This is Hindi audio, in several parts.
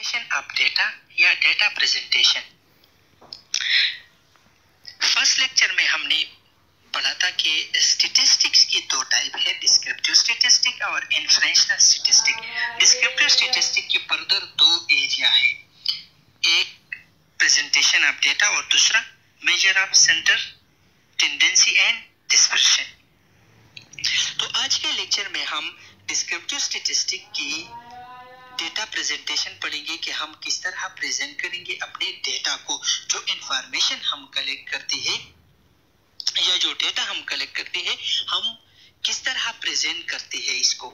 प्रेजेंटेशन ऑफ डेटा या डेटा प्रेजेंटेशन। फर्स्ट लेक्चर में हमने पढ़ा था कि स्टैटिस्टिक्स की दो टाइप है, डिस्क्रिप्टिव स्टैटिस्टिक और इन्फ्रेंशनल स्टैटिस्टिक। डिस्क्रिप्टिव स्टैटिस्टिक के फर्दर दो एरिया है, एक प्रेजेंटेशन ऑफ डेटा और दूसरा measure of centre tendency and dispersion. तो आज के लेक्चर में हम डिस्क्रिप्टिव स्टैटिस्टिक की डेटा प्रेजेंटेशन पढ़ेंगे कि हम किस तरह प्रेजेंट करेंगे अपने डेटा को। जो इंफॉर्मेशन हम कलेक्ट करते हैं या जो डेटा हम कलेक्ट करते हैं, हम किस तरह प्रेजेंट करते हैं इसको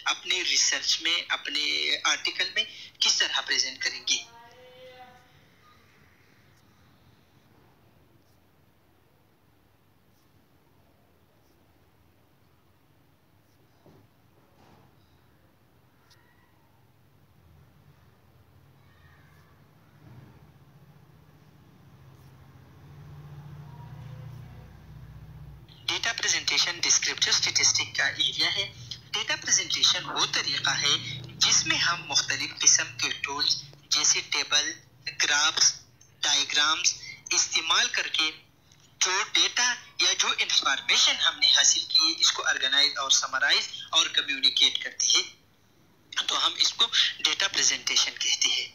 अपने रिसर्च में, अपने आर्टिकल में किस तरह प्रेजेंट करेंगे। डेटा प्रेजेंटेशन डिस्क्रिप्टिव स्टैटिस्टिक का एरिया है। डेटा प्रेजेंटेशन वो तरीका है जिसमें हम मुख्तलिफ किस्म के टूल्स जैसे टेबल, ग्राफ्स, डायग्राम्स इस्तेमाल करके जो डेटा या जो इंफॉर्मेशन हमने हासिल की है इसको ऑर्गेनाइज और समराइज और कम्युनिकेट करते हैं। तो हम इसको डेटा प्रेजेंटेशन कहते हैं।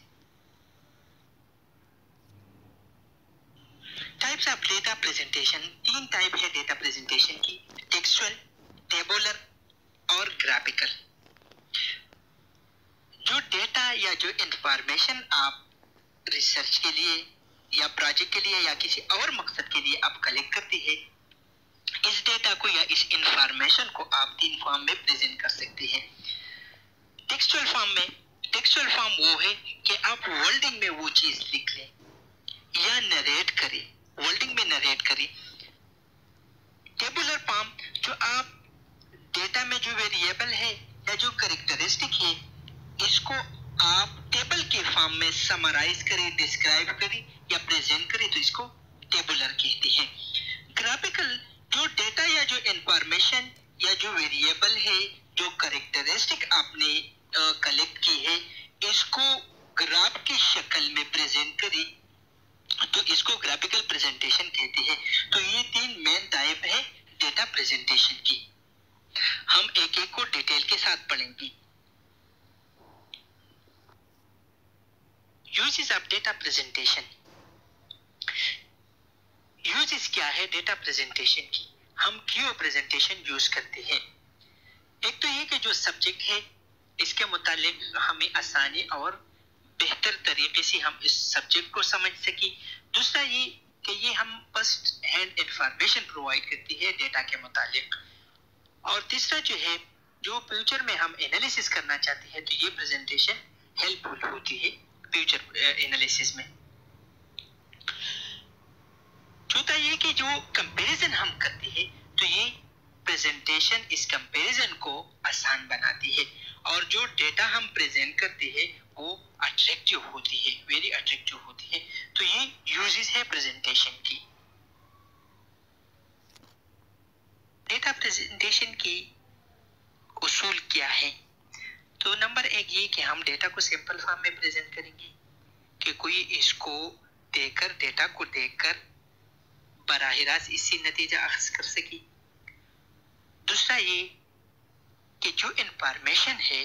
टाइप्स ऑफ डेटा प्रेजेंटेशन, तीन टाइप है डेटा प्रेजेंटेशन की, टेक्सचुअल, टेबुलर और ग्राफिकल। जो डेटा या जो इंफॉर्मेशन आप रिसर्च के लिए या प्रोजेक्ट के लिए या किसी और मकसद के लिए आप कलेक्ट करते हैं, इस डेटा को या इस इंफॉर्मेशन को आप तीन फॉर्म में प्रेजेंट कर सकते हैं। टेक्सचुअल फॉर्म में, टेक्सचुअल फॉर्म वो है कि आप वर्डिंग में वो चीज लिख लें या नरेट करें, वर्डिंग में नरेट करें। टेबुलर फॉर्म, जो आप डेटा में जो वेरिएबल है या जो कैरेक्टरिस्टिक है इसको आप टेबल के फॉर्म में समराइज करें, डिस्क्राइब करें या प्रेजेंट करें, तो इसको टेबुलर कहते हैं। ग्राफिकल, जो डेटा या जो इंफॉर्मेशन या जो वेरिएबल है, जो कैरेक्टरिस्टिक आपने कलेक्ट की है, इसको ग्राफ की शक्ल में प्रेजेंट करें, तो इसको ग्राफिकल प्रेजेंटेशन कहते हैं। तो ये तीन मेन टाइप है डेटा प्रेजेंटेशन की। हम एक एक को डिटेल के साथ पढ़ेंगे। Uses of data presentation. Uses क्या है डेटा प्रेजेंटेशन की, हम क्यों प्रेजेंटेशन यूज करते हैं। एक तो ये कि जो सब्जेक्ट है इसके मुतालिक हमें आसानी और बेहतर तरीके से हम इस सब्जेक्ट को समझ सके। दूसरा ये कि ये हम फर्स्ट हैंड इंफॉर्मेशन प्रोवाइड करती है डेटा के मुतालिक। और तीसरा जो है, जो फ्यूचर में हम एनालिसिस करना चाहते हैं तो ये प्रेजेंटेशन हेल्पफुल होती है फ्यूचर एनालिसिस में। चौथा ये कि जो कंपैरिजन हम करते हैं तो ये प्रेजेंटेशन इस कंपैरिजन को आसान बनाती है और जो डेटा हम प्रेजेंट करते हैं वो अट्रैक्टिव होती है, वेरी अट्रैक्टिव होती है। तो ये यूजेस है प्रेजेंटेशन की। डेटा प्रेजेंटेशन की उसूल क्या है। तो नंबर एक ये कि हम डेटा को सिंपल फॉर्म में प्रेजेंट करेंगे कि कोई इसको देखकर, डेटा को देखकर बराह रास्त इससे नतीजा अखज़ कर सके। दूसरा ये कि जो इंफॉर्मेशन है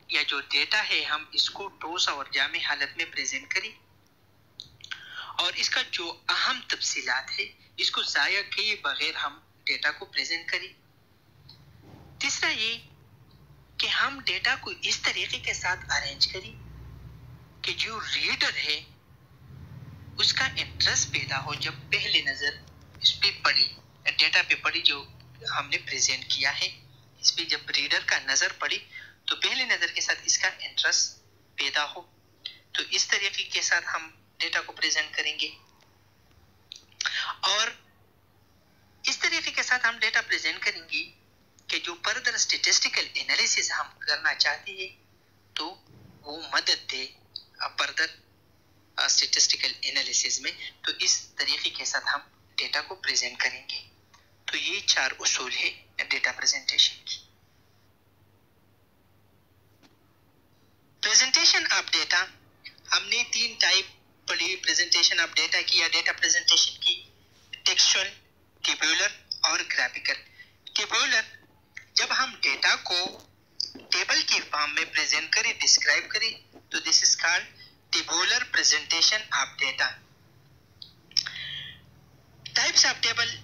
या जो डेटा है हम इसको ठोस और जामे हालत में प्रेजेंट करें और इसका जो अहम तफसीलात है इसको ज़ाया किए बगैर हम डेटा को प्रेजेंट करें। तीसरा ये कि हम डेटा को इस तरीके के साथ अरेंज करें कि जो रीडर है उसका इंटरेस्ट पैदा हो, जब पहले नजर इस पे पड़ी, डेटा पे पड़ी जो हमने प्रेजेंट किया है, इस पे जब रीडर का नजर पड़ी तो पहले नजर के साथ इसका इंटरेस्ट पैदा हो। तो इस तरीके के साथ हम डेटा को प्रेजेंट करेंगे और इस तरीके के साथ हम डेटा प्रेजेंट करेंगे कि जो फर्दर स्टैटिस्टिकल एनालिसिस हम करना चाहते हैं तो वो मदद दे फर्दर स्टैटिस्टिकल एनालिसिस में। तो इस तरीके के साथ हम डेटा को प्रेजेंट करेंगे। तो ये चार उसूल है डेटा प्रेजेंटेशन की। प्रेजेंटेशन ऑफ डेटा हमने 3 टाइप पढ़ी प्रेजेंटेशन ऑफ डेटा की या डेटा प्रेजेंटेशन की, टेक्सचुअल, टेबुलर और ग्राफिकल। टेबुलर, जब हम डेटा को टेबल की फॉर्म में प्रेजेंट करें, डिस्क्राइब करें, तो this is called tabular presentation of data. Types of table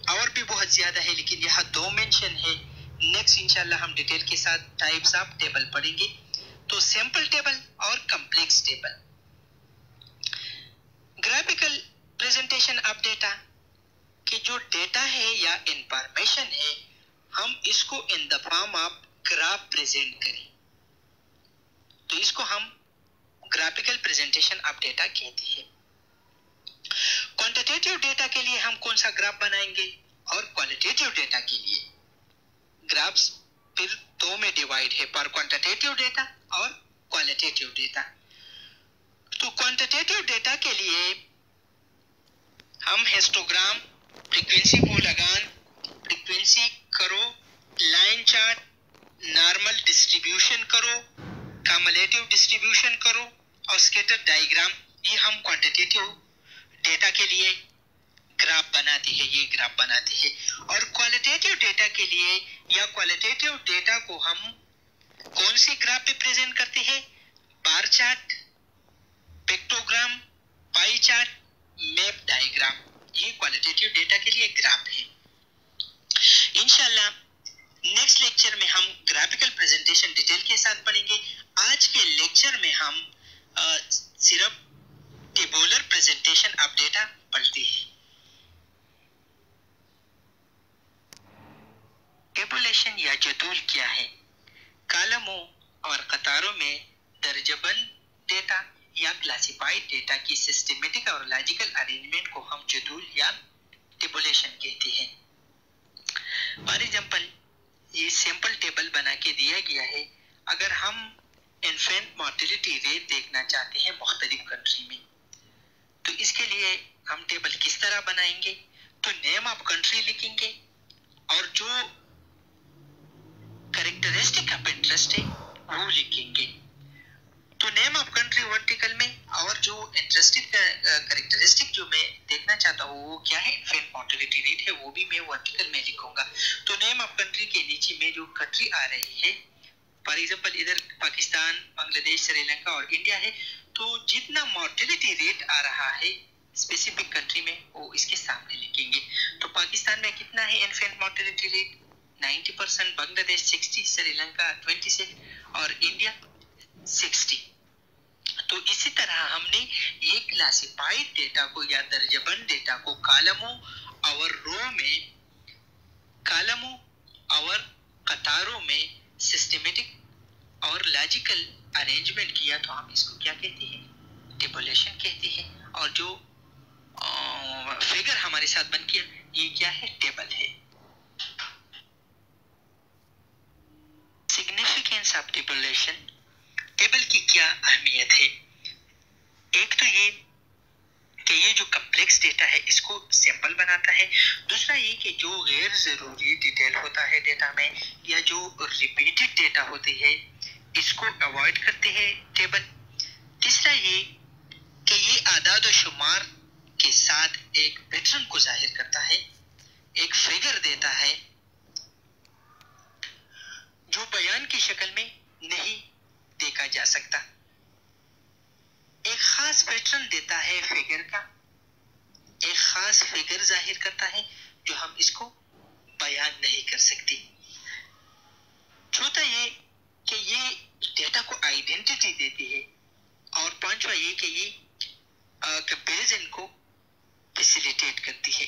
और भी बहुत ज्यादा है, लेकिन यहाँ 2 मेंशन है। नेक्स्ट इंशाल्लाह हम डिटेल के साथ टाइप्स ऑफ टेबल पढ़ेंगे। तो सिंपल टेबल और complex table. Graphical presentation of data कि जो डेटा है या इंफॉर्मेशन है, हम इसको in the form of graph present करें, तो इसको हम ग्राफिकल प्रेजेंटेशन ऑफ डेटा कहते हैं। क्वांटिटेटिव डेटा के लिए हम कौन सा ग्राफ बनाएंगे, और क्वालिटेटिव डेटा के लिए ग्राफ्स फिर 2 में डिवाइड है, फॉर क्वांटिटेटिव डेटा और क्वालिटेटिव डेटा। तो क्वांटिटेटिव डेटा के लिए हम हिस्टोग्राम, फ्रीक्वेंसी को लगान, फ्रीक्वेंसी करो, लाइन चार्ट, नॉर्मल डिस्ट्रीब्यूशन करो, कम्युलेटिव डिस्ट्रीब्यूशन करो और स्कैटर डायग्राम, ये हम क्वांटिटेटिव डेटा के लिए ग्राफ बनाते हैं, ये ग्राफ बनाते हैं। और क्वालिटेटिव डेटा के लिए या क्वालिटेटिव डेटा को हम कौन से ग्राफ पे प्रेजेंट करते हैं, bar chart, pictogram, pie chart, map diagram, ये क्वालिटेटिव डेटा के लिए ग्राफ है। इंशाल्लाह नेक्स्ट लेक्चर में हम ग्राफिकल प्रेजेंटेशन डिटेल के साथ पढ़ेंगे। आज के लेक्चर में हम सिर्फ टेबुलर प्रेजेंटेशन ऑफ डेटा पढ़ते हैं। टेबुलेशन या जदूल क्या है? कॉलमों और कतारों में दर्जबंद डेटा या क्लासिफाइड डेटा की सिस्टमेटिक और लॉजिकल अरेंजमेंट को हम जदूल या टेबुलेशन कहते हैं। फॉर एग्जांपल, ये सिंपल टेबल बना के दिया गया है। अगर हम इन्फेंट मोर्टेलिटी रेट देखना चाहते हैं मुख्तलिफ कंट्री में, तो इसके लिए हम टेबल किस तरह बनाएंगे, तो नेम ऑफ कंट्री लिखेंगे और जो कैरेक्टरिस्टिक ऑफ इंटरेस्ट है वो लिखेंगे। तो नेम ऑफ कंट्री वर्टिकल में, और जो इंटरेस्टेड कैरेक्टरिस्टिक जो मैं देखना चाहता हूँ वो क्या है, इन्फेंट मोर्टेलिटी रेट है, वो भी मैं वर्टिकल में लिखूंगा। तो नेम ऑफ कंट्री के नीचे में जो कंट्री आ रही है, फॉर एग्जांपल इधर पाकिस्तान, बांग्लादेश, श्रीलंका और इंडिया है, तो जितना मोर्टेलिटी रेट आ रहा है स्पेसिफिक कंट्री में वो इसके सामने लिखेंगे। तो पाकिस्तान में कितना है infant mortality rate, 90%, Bangladesh 60, Sri Lanka 26 और इंडिया 60। तो इसी तरह हमने ये क्लासिफाइड डेटा को या दर्जबंद डेटा को कॉलमों और कतारों में सिस्टमेटिक और लॉजिकल अरेंजमेंट किया, तो हम इसको क्या कहते हैं, टेबुलेशन कहते हैं। और जो फिगर हमारे साथ बन किया, ये क्या है, टेबल है। सिग्निफिकेंस ऑफ टेबुलेशन, टेबल की क्या अहमियत है? एक तो ये कि ये जो कॉम्प्लेक्स डेटा है इसको सिंपल बनाता है। दूसरा ये कि जो गैर जरूरी डिटेल होता है डेटा में या जो रिपीटेड डेटा होती है इसको अवॉइड करते हैं टेबल। तीसरा ये कि ये आदाद और शुमार के साथ एक पैटर्न को जाहिर करता है, एक फिगर देता है जो बयान की शक्ल में नहीं देखा जा सकता, एक खास पैटर्न देता है फिगर का, एक खास फिगर जाहिर करता है जो हम इसको बयान नहीं कर सकते। चौथा ये कि ये डेटा को आइडेंटिटी देती है, और पांचवा ये कि ये कंपैरिजन को फैसिलिटेट करती है।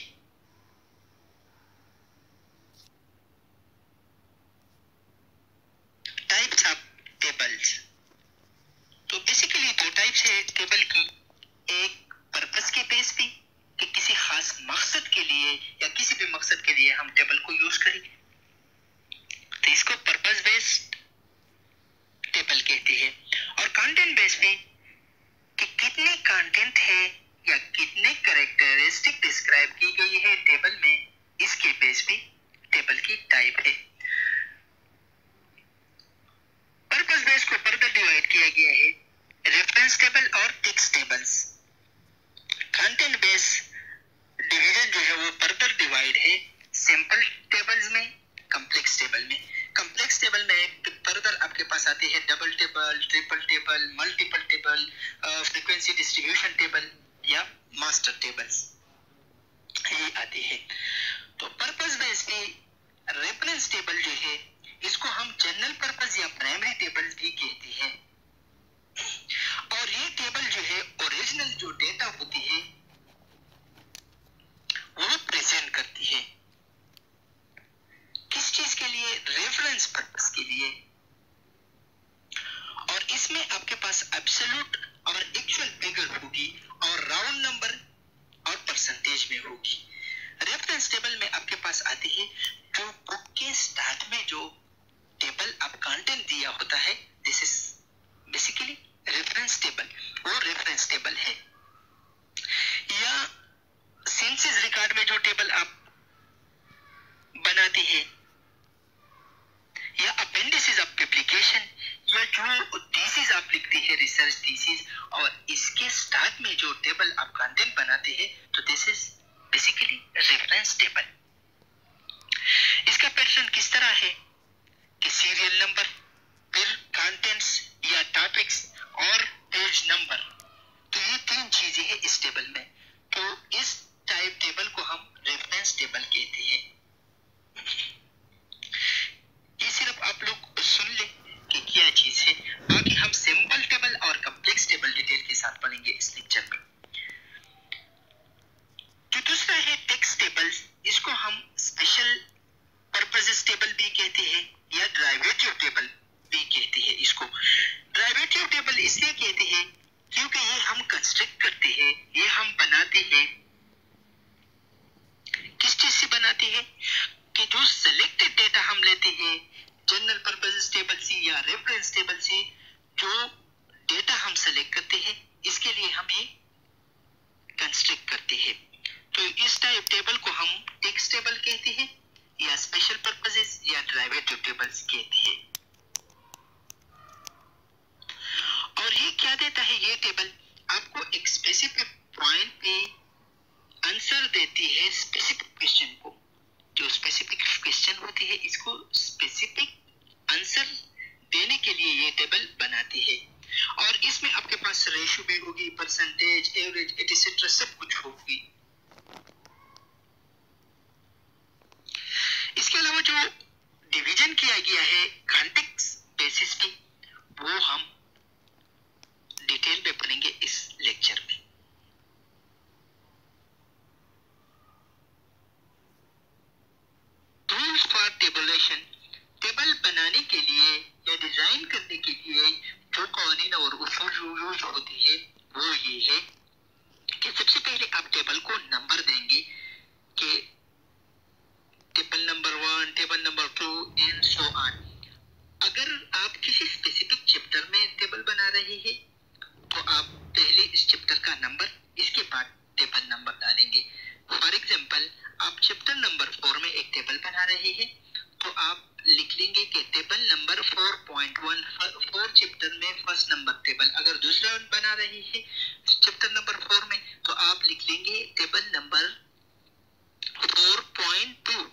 टाइप्स ऑफ टेबल्स, तो बेसिकली 2 टाइप्स है टेबल की, एक पर्पस के बेस पे कि किसी खास मकसद के लिए या किसी भी मकसद के लिए हम टेबल को यूज करें, तो इसको पर्पस बेस्ड टेबल कहते हैं। और कंटेंट बेस पे कि कितने कंटेंट है या कितने कैरेक्टरिस्टिक डिस्क्राइब की गई टेबल में। कॉम्प्लेक्स टेबल में फर्दर आपके पास आते हैं double table, triple table, multiple table, frequency distribution table या मास्टर टेबल्स, ये आते हैं। तो पर्पस बेस पे रेफरेंस टेबल जो है इसको हम जनरल पर्पस या प्राइमरी टेबल भी कहते हैं। और ये टेबल जो है ओरिजिनल जो डेटा होती है वो प्रेजेंट करती है। किस चीज के लिए? रेफरेंस पर्पस के लिए। और इसमें आपके पास एब्सोल्यूट और एक्चुअल फिगर होगी और राउंड नंबर और परसेंटेज में होगी। रेफरेंस टेबल में आपके पास आती है जो बुक के स्टार्ट में जो टेबल आप कंटेंट दिया होता है, this is basically reference table, वो रेफरेंस टेबल है। या सेंसस रिकॉर्ड में जो टेबल आप बनाते हैं, या अपेंडिसेस ऑफ पब्लिकेशन, या जो थीसिस आप लिखते हैं, रिसर्च थीसिस, और इसके स्टार्ट में जो टेबल आप कंटेंट बनाते हैं, तो this is basically reference table. इसका पैटर्न किस तरह है कि सीरियल नंबर, फिर कंटेंट्स या टॉपिक्स और पेज नंबर, तो ये तीन चीजें हैं इस टेबल में। तो इस टाइप टेबल को हम रेफरेंस टेबल कहते हैं। ये सिर्फ आप लोग सुन ले कि क्या चीज है, बाकी हम सिंपल टेबल और कॉम्प्लेक्स टेबल डिटेल के साथ पढ़ेंगे इस लेक्चर में। जो दूसरा है टेक्स्ट टेबल्स, इसको हम स्पेशल पर्पसेस टेबल भी कहते हैं या डेरिवेटिव टेबल भी कहते हैं। इसको डेरिवेटिव टेबल इसलिए कहते हैं क्योंकि ये हम कंस्ट्रक्ट करते हैं, ये हम बनाते हैं। किस चीज से बनाते हैं? कि जो सिलेक्टेड डेटा हम लेते हैं जनरल पर्पसेस टेबल से या रेफरेंस टेबल से, जो डेटा हम सेलेक्ट करते हैं, इसके लिए हम ये कंस्ट्रक्ट करते हैं। तो इस टाइप टेबल को हम टेक्स्ट टेबल कहते हैं या स्पेशल पर्पसेस या डेरिवेटिव टेबल्स कहते हैं। और ये क्या देता है? ये टेबल आपको एक स्पेसिफिक पॉइंट पे आंसर देती है स्पेसिफिक क्वेश्चन को। जो स्पेसिफिक क्वेश्चन होती है, इसको स्पेसिफिक आंसर देने के लिए ये टेबल बनाती है। और इसमें आपके पास रेशियो भी होगी, परसेंटेज, एवरेज, एटसेट्रा सब कुछ होगी। इसके अलावा जो डिवीजन किया गया है कॉन्टेक्स्ट बेसिस पे, वो हम डिटेल में पढ़ेंगे इस लेक्चर में। टूल्स फॉर टेबुलेशन, टेबल बनाने के लिए या डिजाइन करने के लिए जो कानून और उसूल यूज होती है वो ये है कि सबसे पहले आप टेबल को नंबर देंगे कि table number 1, table number 2 and so on. अगर आप किसी स्पेसिफिक चैप्टर में टेबल बना रहे हैं तो आप पहले इस चैप्टर का नंबर, इसके बाद टेबल नंबर डालेंगे। फॉर एग्जांपल, आप चैप्टर नंबर 4 में एक टेबल बना रहे हैं तो आप लिख लेंगे कि टेबल नंबर 4.1, 4 चैप्टर में फर्स्ट नंबर टेबल। अगर दूसरा बना रहे हैं चैप्टर नंबर 4 में तो आप लिख लेंगे table number 4.2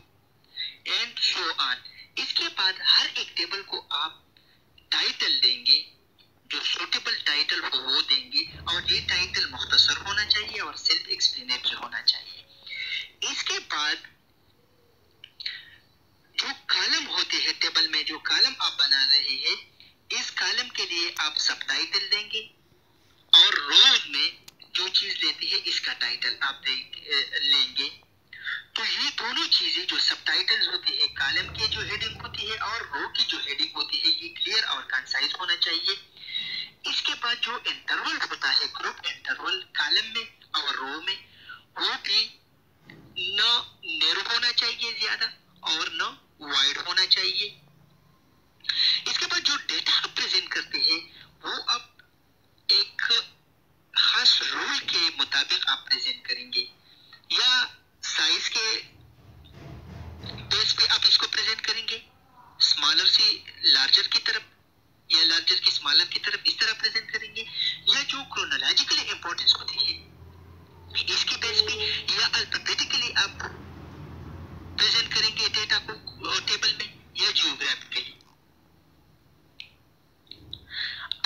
and so on. इसके बाद हर एक टेबल को आप टाइटल देंगे, जो सूटेबल टाइटल हो वो देंगे, और ये टाइटल मुख्तसर होना चाहिए और सेल्फ एक्सप्लेनेटरी होना चाहिए। इसके बाद जो कॉलम होते हैं टेबल में, जो कॉलम आप बना रहे हैं, इस कॉलम के लिए आप सब टाइटल देंगे, और रोज में जो चीज लेती है इसका टाइटल आप लेंगे। तो ये दोनों चीजें जो सब टाइटल्स होती है, कॉलम की जो हेडिंग होती है और रो की जो हेडिंग होती है, ये क्लियर और कंसाइज होना चाहिए। इसके बाद जो इंटरवल होता है, ग्रुप इंटरवल कॉलम में और रो में, वो भी न नैरो होना चाहिए ज्यादा और न वाइड होना चाहिए। इसके बाद जो डेटा आप प्रेजेंट करते हैं वो आप एक खास रूल के मुताबिक आप प्रेजेंट करेंगे, या साइज के बेस पे आप इसको प्रेजेंट करेंगे, स्मॉलर से लार्जर की तरफ या लार्जर की स्मॉलर की तरफ, इस तरह प्रेजेंट करेंगे, या जो क्रोनोलॉजिकली इंपॉर्टेंस होती है इसके बेस पे, या अल्फाबेटिकली आप प्रेजेंट करेंगे डेटा को टेबल में, या जियोग्राफिकली।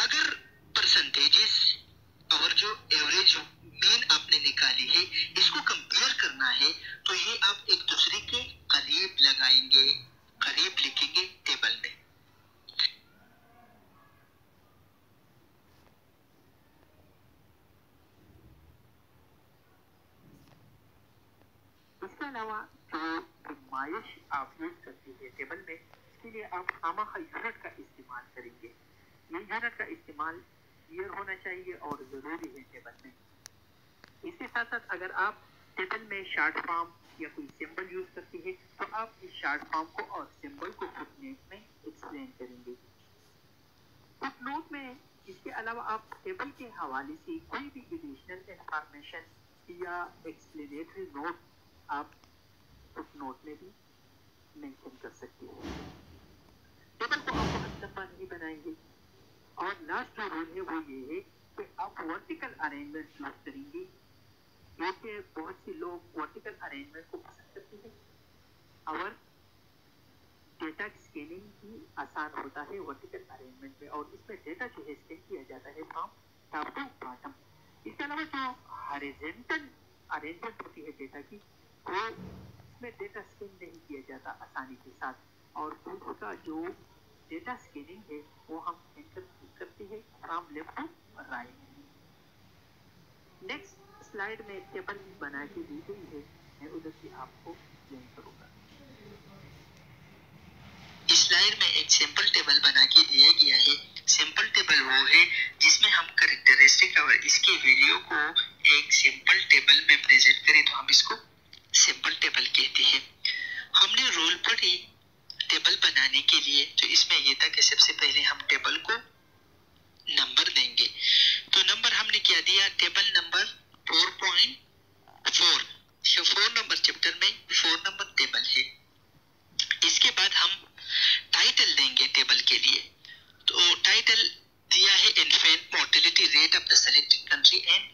अगर परसेंटेजेस और जो एवरेज मीन आपने निकाली है इसको कंपेयर करना है तो ये आप एक दूसरे के करीब लगाएंगे, करीब लिखेंगे टेबल में। इसके अलावा जो नुमाइश आप यूज करती है टेबल में, इसके लिए आप खामखा यूनिट का इस्तेमाल करेंगे। ये यूनिट का इस्तेमाल क्लियर होना चाहिए और जरूरी है टेबल में। इसके साथ साथ अगर आप टेबल में शॉर्ट फॉर्म या कोई सिंबल यूज करती है तो आप इस शॉर्ट फॉर्म को और सिंबल को फुटनोट में एक्सप्लेन करेंगे। फुटनोट में इसके अलावा आप टेबल के हवाले से कोई भी एडिशनल इंफॉर्मेशन या एक्सप्लेनेटरी नोट आप फुटनोट में भी मेंशन कर सकते हैं। टेबल को आप बहुत लंबा नहीं बनाएंगे। और लास्ट जो रूल है वो ये है कि आप वर्टिकल अरेंजमेंट यूज करेंगे, क्योंकि बहुत से लोग वर्टिकल अरेंजमेंट को पसंद करते हैं और डेटा स्कैनिंग भी आसान होता है वर्टिकल अरेंजमेंट में, और इसमें डेटा जो है स्कैन किया जाता है फ्रॉम टॉप टू बॉटम। इसके अलावा जो हॉरिजॉन्टल अरेंजमेंट होती है डेटा की, वो इसमें डेटा स्कैन नहीं किया जाता आसानी के साथ, और दूसरा जो डेटा स्कैनिंग है वो हम एंटर करते हैं from left to right. Next slide में टेबल बना के दी गई है, मैं उधर से आपको एक्सप्लेन करूंगा। इस स्लाइड में एक सिंपल टेबल बना के दिया गया है। सिंपल टेबल वो है जिसमें हम कैरेक्टरिस्टिक और इसके वैल्यू को एक सिंपल टेबल में प्रेजेंट करें तो हम इसको सिंपल टेबल कहते हैं। हमने रूल पढ़ी टेबल बनाने के लिए, तो इसमें यह था कि सबसे पहले हम टेबल को नंबर देंगे। तो नंबर हमने क्या दिया, टेबल नंबर 4.4। 4 नंबर चैप्टर में 4 नंबर टेबल है। इसके बाद हम टाइटल देंगे टेबल के लिए, तो टाइटल दिया है infant mortality rate of the selected country in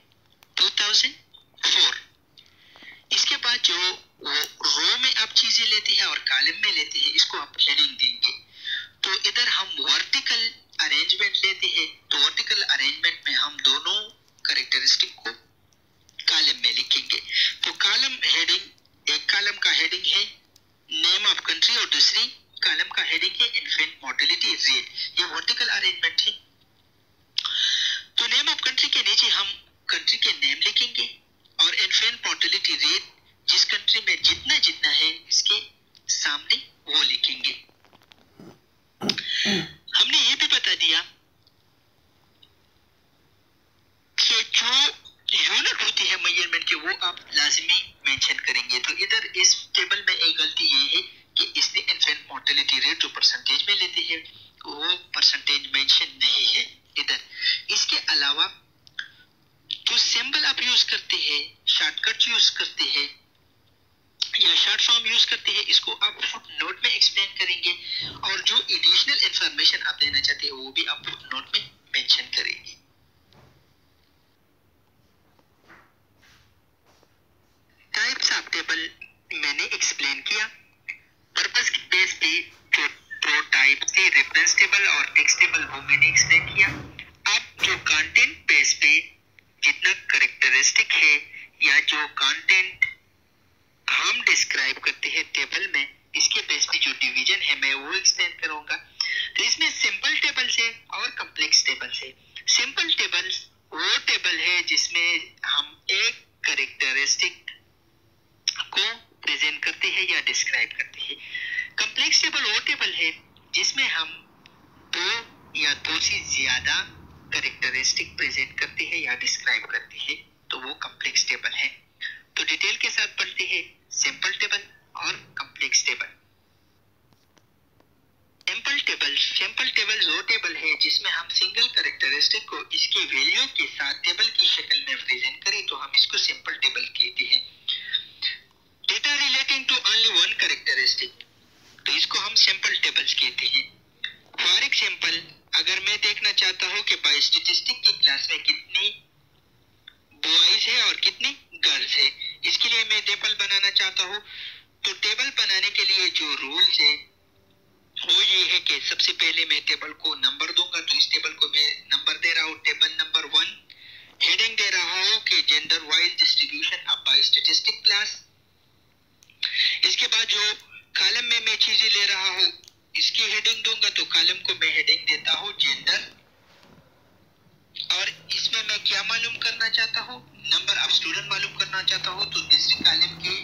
2004। इसके बाद जो रो में आप चीजें लेती है और कॉलम में लेती है, इसको आप हेडिंग देंगे। तो इधर हम वर्टिकल अरेंजमेंट लेते हैं, तो वर्टिकल अरेंजमेंट में हम दोनों कैरेक्टरिस्टिक को कॉलम में लिखेंगे। तो कॉलम हेडिंग, एक कॉलम का हेडिंग है नेम ऑफ कंट्री और दूसरी कॉलम का हेडिंग है इन्फेंट मोर्टेलिटी रेट। ये वर्टिकल अरेंजमेंट है। तो नेम ऑफ कंट्री के नीचे हम कंट्री के नेम लिखेंगे और इन्फेंट मोर्टेलिटी रेट जिस कंट्री में जितना जितना है इसके सामने वो लिखेंगे। हमने ये भी बता दिया कि जो यूनिट होती है मेजरमेंट की वो आप लाजमी मेंशन करेंगे। तो इधर इस टेबल में एक गलती ये है कि इसने इन्फेंट मोर्टेलिटी रेट जो परसेंटेज में लेती है वो परसेंटेज मेंशन नहीं है इधर। इसके अलावा जो सिंबल आप यूज करते हैं, शॉर्टकट यूज करते हैं या शॉर्ट फॉर्म यूज करते हैं, इसको आप फुटनोट में एक्सप्लेन करेंगे, और जो एडिशनल इंफॉर्मेशन आप देना चाहते हैं वो भी आप फुटनोट में मेंशन करेंगे। टाइप्स ऑफ टेबल मैंने एक्सप्लेन किया। पर्पस के बेस पे जो दो टाइप थे, रेफरेंस टेबल और टेक्स्ट टेबल, वो मैंने एक्सप्लेन किया। अब जो कंटेंट बेस पे जितना कैरेक्टरिस्टिक है या जो कंटेंट हम डिस्क्राइब करते हैं टेबल में, इसके बेस पे जो डिवीजन है मैं वो एक्सप्लेन करूंगा। तो इसमें सिंपल टेबल्स है और कॉम्प्लेक्स टेबल्स है। सिंपल टेबल्स वो टेबल है जिसमें हम एक कैरेक्टरिस्टिक को प्रेजेंट करते हैं या डिस्क्राइब करते हैं। कॉम्प्लेक्स टेबल वो टेबल है जिसमें हम दो या दो से ज्यादा कैरेक्टरिस्टिक प्रेजेंट करते हैं या डिस्क्राइब करते हैं, तो वो कॉम्प्लेक्स टेबल है। तो डिटेल के साथ पढ़ते हैं सिंपल टेबल और कॉम्प्लेक्स टेबल। सिंपल टेबल वो टेबल है जिसमें हम सिंगल कैरेक्टरिस्टिक को इसके वैल्यू के साथ टेबल की शक्ल में प्रेजेंट करें, तो हम इसको सिंपल टेबल कहते हैं। Data relating to only one characteristic, तो इसको हम सिंपल टेबल्स कहते हैं। फॉर एग्जांपल, अगर मैं देखना चाहता हूं कि बाय स्टैटिस्टिक की क्लास में कितनी बॉयज है और कितनी गर्ल्स है, इसके लिए मैं टेबल बनाना चाहता हूं, तो टेबल बनाने के लिए जो रूल्स है ये है कि सबसे पहले मैं टेबल को नंबर दूंगा, तो इस टेबल को मैं नंबर दे रहा हूँ टेबल नंबर 1। हेडिंग दे रहा हूँ कि gender wise distribution of biostatistic class. इसके बाद जो कॉलम में मैं चीजें ले रहा हूँ इसकी हेडिंग दूंगा, तो कॉलम को मैं हेडिंग देता हूँ जेंडर, और इसमें मैं क्या मालूम करना चाहता हूँ, नंबर ऑफ स्टूडेंट मालूम करना चाहता हूँ, तो तीसरी कॉलम की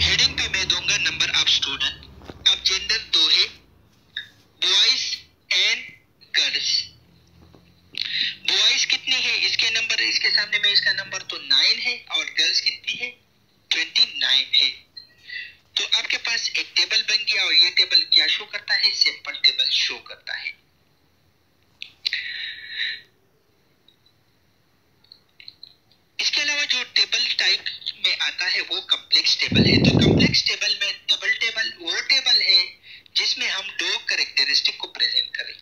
हेडिंग पे मैं दूंगा नंबर ऑफ स्टूडेंट। अब जेंडर दो है, बॉयज एंड गर्ल्स। बॉयज कितने हैं, इसके नंबर, इसके सामने में इसका नंबर तो 9 है, और गर्ल्स कितनी है, 29 है। तो आपके पास एक टेबल बन गया, और ये टेबल क्या शो करता है, सिंपल टेबल शो करता है। इसके अलावा जो टेबल टाइप में आता है वो कॉम्प्लेक्स टेबल है। तो कॉम्प्लेक्स टेबल में डबल टेबल वो टेबल है जिसमें हम दो कैरेक्टरिस्टिक को प्रेजेंट करें।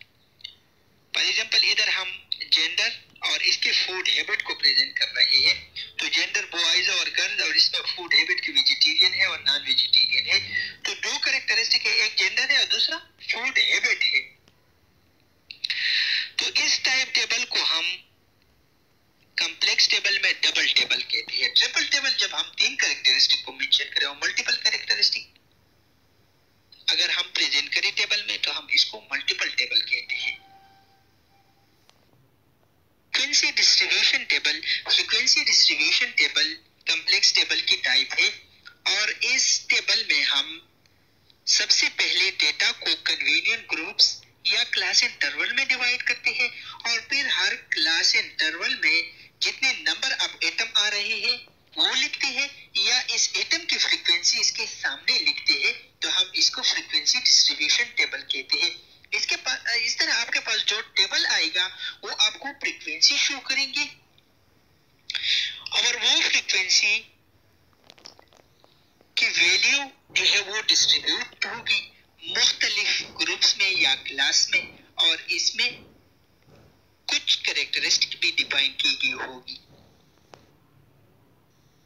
फॉर एग्जांपल इधर हम जेंडर और इसके फूड हैबिट को प्रेजेंट कर रहे हैं, तो जेंडर बॉयज और गर्ल्स, और इसमें फूड हैबिट की वेजिटेरियन है और नॉन वेजिटेरियन है। तो दो कैरेक्टरिस्टिक है, एक जेंडर है और दूसरा फूड हैबिट है। तो इस टाइप टेबल को हम कॉम्प्लेक्स टेबल में डबल टेबल कहते हैं। ट्रिपल टेबल जब हम तीन कैरेक्टरिस्टिक को मेंशन करें, और मल्टीपल कैरेक्टरिस्टिक अगर हम प्रेजेंट करें टेबल में, तो हम इसको मल्टीपल टेबल कहते हैं। Frequency distribution table, frequency distribution table complex table की टाइप है, और इस टेबल में हम सबसे पहले डेटा को कन्वीनियंट ग्रुप्स या क्लास इंटरवल में डिवाइड करते हैं, और फिर हर क्लास इंटरवल में जितने नंबर ऑफ एटम आ रहे हैं वो लिखते हैं, या इस एटम की फ्रीक्वेंसी इसके सामने लिखते हैं, तो हम इसको फ्रीक्वेंसी डिस्ट्रीब्यूशन टेबल कहते हैं। इसके पास इस तरह आपके पास जो टेबल आएगा वो आपको फ्रीक्वेंसी शो करेंगे, और वो फ्रीक्वेंसी की वैल्यू जो है वो डिस्ट्रीब्यूट होगी मुख्तलिफ ग्रुप्स में या क्लास में, और इसमें कुछ कैरेक्टरिस्टिक भी डिफाइन की गई होगी।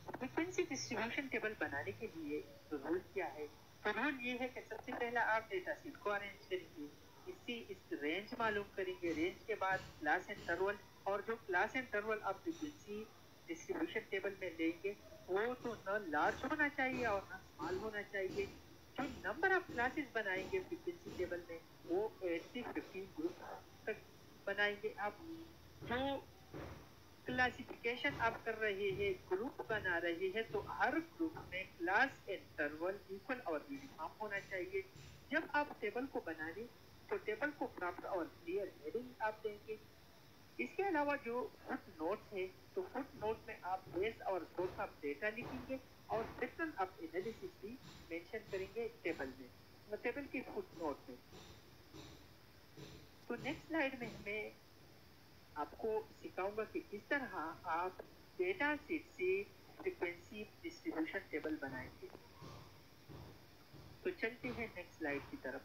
फ्रीक्वेंसी डिस्ट्रीब्यूशन टेबल बनाने के लिए रूल क्या है, तो रूल ये है कि सबसे पहला आप डेटा सेट को अरेंज करेंगे, इससे इस रेंज मालूम करेंगे, रेंज के बाद क्लास इंटरवल, और जो क्लास इंटरवल आप फ्रीक्वेंसी डिस्ट्रीब्यूशन टेबल में लेंगे वो तो न लार्ज होना चाहिए और न स्मॉल होना चाहिए। जो नंबर ऑफ क्लासेस बनाएंगे फ्रीक्वेंसी टेबल में वो 8 से 15 ग्रुप तक बनाएंगे। आप जो क्लासिफिकेशन आप कर रहे हैं, ग्रुप बना रहे हैं, तो हर ग्रुप में क्लास इंटरवल इक्वल और यूनिफॉर्म होना चाहिए। जब आप टेबल को बनाने तो टेबल को प्रॉपर और क्लियर हेडिंग आप देंगे। इसके अलावा जो फुट नोट है, तो फुट नोट में आप बेस और सोर्स ऑफ डेटा लिखेंगे, और पैटर्न ऑफ एनालिसिस भी मेंशन करेंगे टेबल में, टेबल के फुट नोट में। तो नेक्स्ट स्लाइड में हमें आपको सिखाऊंगा कि किस तरह आप डेटा सेट से फ्रीक्वेंसी डिस्ट्रीब्यूशन टेबल बनाएंगे। तो चलते हैं नेक्स्ट स्लाइड की तरफ।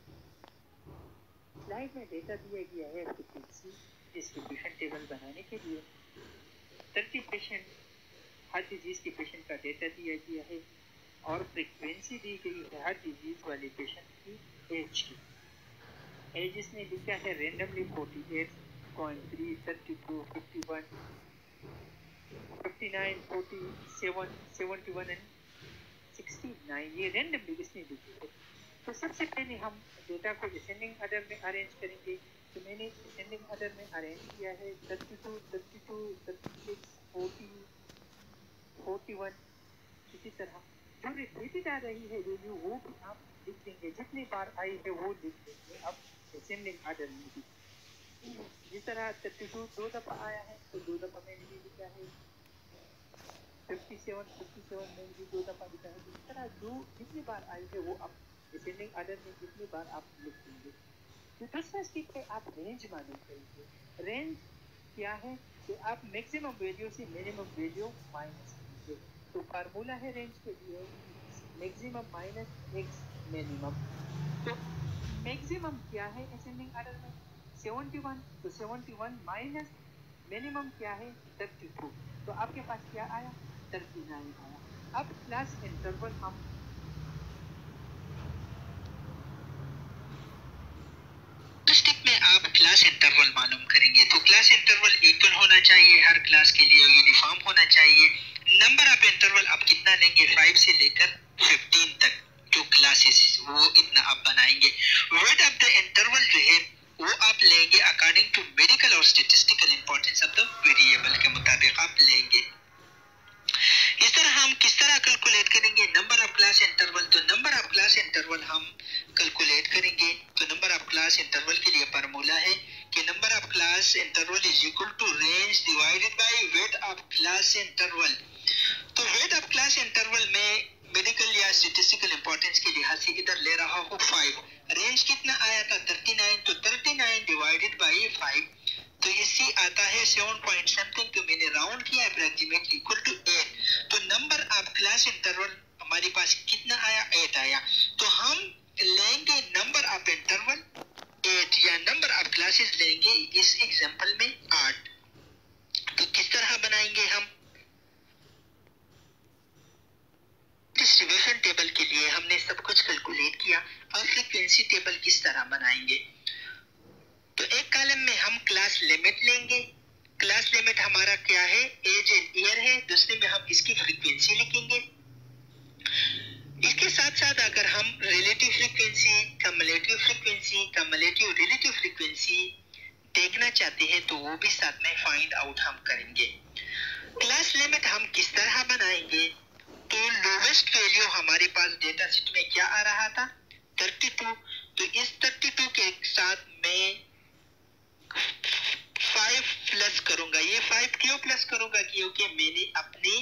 स्लाइड में डेटा दिया गया है फ्रीक्वेंसी डिस्ट्रीब्यूशन टेबल बनाने के लिए। 30 पेशेंट, हर डिजीज के पेशेंट का डेटा दिया गया है, और फ्रीक्वेंसी दी गई है हर डिजीज वाले पेशेंट की एज की। एज इसने लिखा है रेंडमली 48.3, 32, 51, 59, 47, 71 एंड 69, ये रेंडमली इसने लिखी है। तो सबसे पहले हम डेटा को असेंडिंग ऑर्डर में अरेंज करेंगे। तो मैंने असेंडिंग ऑर्डर में अरेंज किया है 32, 32, 36, 40, 41। इसी तरह जो रिपीटेड आ रही है वैल्यू वो भी आप लिख देंगे, जितनी बार आई है वो लिख देंगे अब असेंडिंग ऑर्डर में भी। जिस तरह 32 दो दफा आया है तो 2 दफा मैंने भी लिखा है, 57 मैंने भी 2 दफा लिखा है। इस तरह जो जितनी बार आई है वो आप असेंडिंग ऑर्डर में जितनी बार आप लिख देंगे। तो दूसरा स्टेप है आप रेंज मालूम करेंगे। रेंज क्या है कि आप मैक्सिमम वैल्यू से मिनिमम वैल्यू माइनस कीजिए। तो फार्मूला है रेंज के लिए मैक्सिमम माइनस एक्स मिनिमम। तो मैक्सिमम क्या है असेंडिंग ऑर्डर में 71, तो 71 माइनस मिनिमम क्या है 32, तो आपके पास क्या आया 39 आया। अब क्लास इंटरवल हम क्लास इंटरवल मालूम करेंगे। तो क्लास इंटरवल इक्वल होना चाहिए, हर क्लास के लिए यूनिफॉर्म होना चाहिए। नंबर ऑफ इंटरवल आप कितना लेंगे, 5 से लेकर 15 तक जो क्लासेस वो इतना आप बनाएंगे। वेट ऑफ द इंटरवल जो है वो आप लेंगे अकॉर्डिंग टू मेडिकल और statistical importance of the variable के मुताबिक आप लेंगे। इस तरह हम किस तरह कैलकुलेट करेंगे नंबर ऑफ क्लास इंटरवल। तो नंबर ऑफ क्लास इंटरवल हम कैलकुलेट करेंगे। तो नंबर ऑफ क्लास इंटरवल के लिए फार्मूला है कि number of class interval is equal to range divided by weight of class interval. तो वेट ऑफ क्लास इंटरवल में मेडिकल या स्टैटिस्टिकल इंपॉर्टेंस के लिहाज से इधर ले रहा हूँ 5। रेंज कितना आया था 39, तो 39 डिवाइडेड बाय 5 तो इससे आता है 7 पॉइंट समथिंग, तो मैंने राउंड किया अप्रॉक्सीमेटली इक्वल टू 8। तो नंबर ऑफ क्लास इंटरवल हमारे पास कितना आया, 8 आया। तो हम लेंगे नंबर ऑफ इंटरवल 8 या नंबर ऑफ क्लासेस लेंगे इस एग्जांपल में 8। तो किस तरह बनाएंगे हम डिस्ट्रीब्यूशन टेबल के लिए हमने सब कुछ कैलकुलेट किया। अब फ्रीक्वेंसी टेबल किस तरह बनाएंगे। तो एक कॉलम में हम क्लास लिमिट लेंगे। क्लास लिमिट हमारा क्या है, एज इन ईयर है। दूसरे में हम इसकी फ्रीक्वेंसी लिखेंगे। इसके साथ साथ अगर हम relative frequency, cumulative relative frequency देखना चाहते हैं तो वो भी साथ में फाइंड आउट हम करेंगे। क्लास लिमिट हम किस तरह बनाएंगे। तो लोवेस्ट वैल्यू हमारे पास डेटा सेट में क्या आ रहा था 32। तो इस 32 के साथ मैं 5 प्लस करूंगा। ये 5 क्यों प्लस करूंगा, क्योंकि मैंने अपनी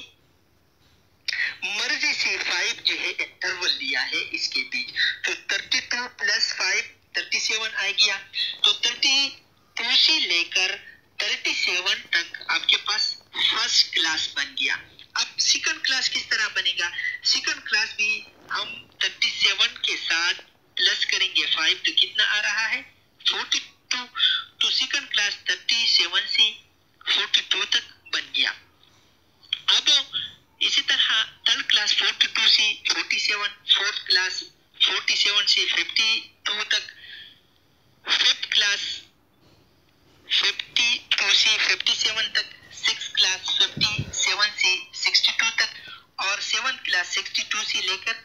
मर्जी से 5 जो है इंटरवल लिया है इसके बीच। तो 32 प्लस 5 37 आ गया। तो 32 से लेकर 37 तक आपके पास फर्स्ट क्लास बन गया। अब सेकंड क्लास किस तरह बनेगा। सेकंड क्लास भी हम 37 के साथ प्लस करेंगे 5 तो कितना आ रहा है 42। तो सेकंड क्लास 37 से 42 तक बन गया। अब इसी तरह थर्ड क्लास 42 से 47, फोर्थ क्लास 47 से 52 तक, फिफ्थ क्लास 52 से 57 तक, सिक्स क्लास 57 से 62 तक और सेवंथ क्लास 62 से लेकर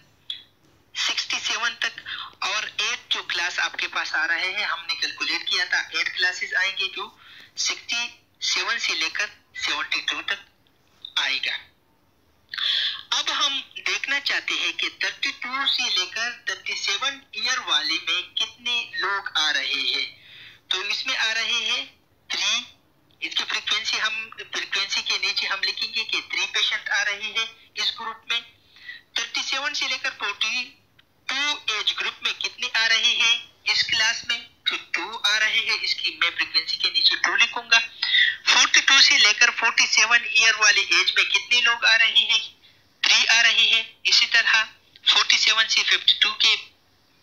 67 तक। और 8 जो क्लास आपके पास आ रहे हैं हमने कैलकुलेट किया था 8 क्लासेस आएंगे जो 67 से लेकर 72 तक आएगा। अब हम देखना चाहते हैं कि 32 से लेकर 37 ईयर वाले में कितने लोग आ रहे हैं। तो इसमें आ रहे हैं 3। इसकी फ्रीक्वेंसी के नीचे हम लिखेंगे कि 3 पेशेंट आ रहे हैं इस ग्रुप में। 37 से लेकर 42 एज ग्रुप में कितने आ रहे हैं इस क्लास में, तो 2 आ रहे हैं। इसकी मैं फ्रीक्वेंसी के नीचे 2 लिखूंगा। 42 से लेकर 47 ईयर वाले एज में कितने लोग आ रहे हैं, 3 आ रहे हैं। इसी तरह 47 से 52 के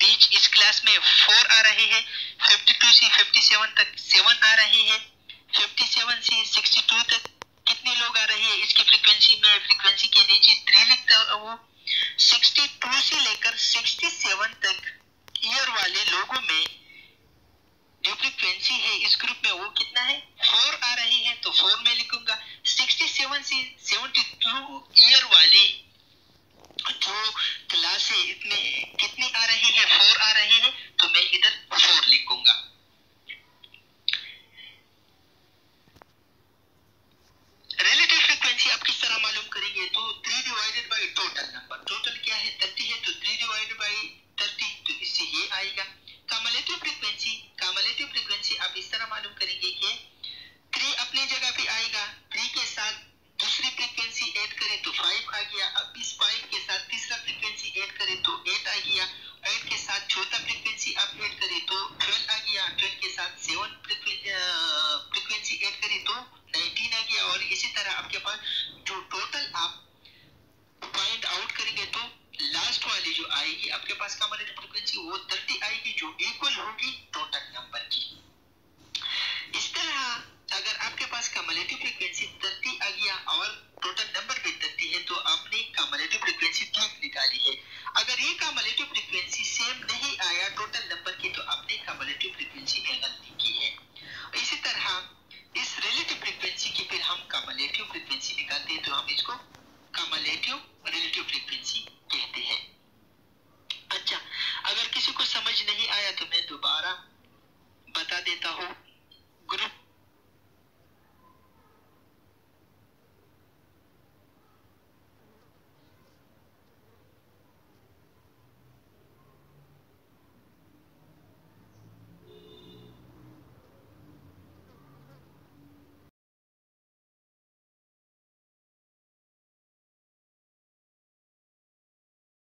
बीच इस क्लास में 4 आ रहे हैं। 52 से 57 तक 7 आ रहे हैं। 57 से 62 तक कितने लोग आ रहे हैं, इसकी फ्रीक्वेंसी के नीचे 3 लिखता हूँ। 62 से लेकर 67 तक ईयर वाले लोगों में जो फ्रीक्वेंसी है इस ग्रुप में वो कितना है 4 आ रही है, तो 4 में लिखूंगा। 67 से 72 ईयर वाले जो क्लास है इसमें कितनी आ रही है 4 आ रही है, तो मैं इधर 4 लिखूंगा। रिलेटिव फ्रीक्वेंसी आप किस तरह मालूम करेंगे। तो 3 divided by total number, total क्या है 30 है, तो 3 डिवाइडेड बाय 30 तो इससे ये आएगा। कम्युलेटिव फ्रीक्वेंसी आप इस तरह मालूम करेंगे कि 3 अपनी जगह पे आएगा, 3 के साथ दूसरी फ्रीक्वेंसी ऐड करें तो 5 आ गया। अब इस 5 के साथ तीसरा फ्रीक्वेंसी ऐड करें तो 8 आ गया। 8 के साथ चौथा फ्रीक्वेंसी आप ऐड करें तो 12 आ गया। 12 के साथ 7 फ्रीक्वेंसी ऐड करें तो 19 आ गया। और इसी तरह आपके पास जो टोटल आप फाइंड आउट करेंगे तो लास्ट वाली जो आएगी आपके पास कम्युलेटिव फ्रीक्वेंसी वो 30 आएगी जो इक्वल होगी टोटल नंबर की। इस तरह अगर आपके पास कम्युलेटिव फ्रीक्वेंसी 30 आ गया और टोटल नंबर भी 30 है तो आपने कम्युलेटिव फ्रीक्वेंसी ठीक निकाली है। अगर ये कम्युलेटिव फ्रीक्वेंसी सेम नहीं आया, टोटल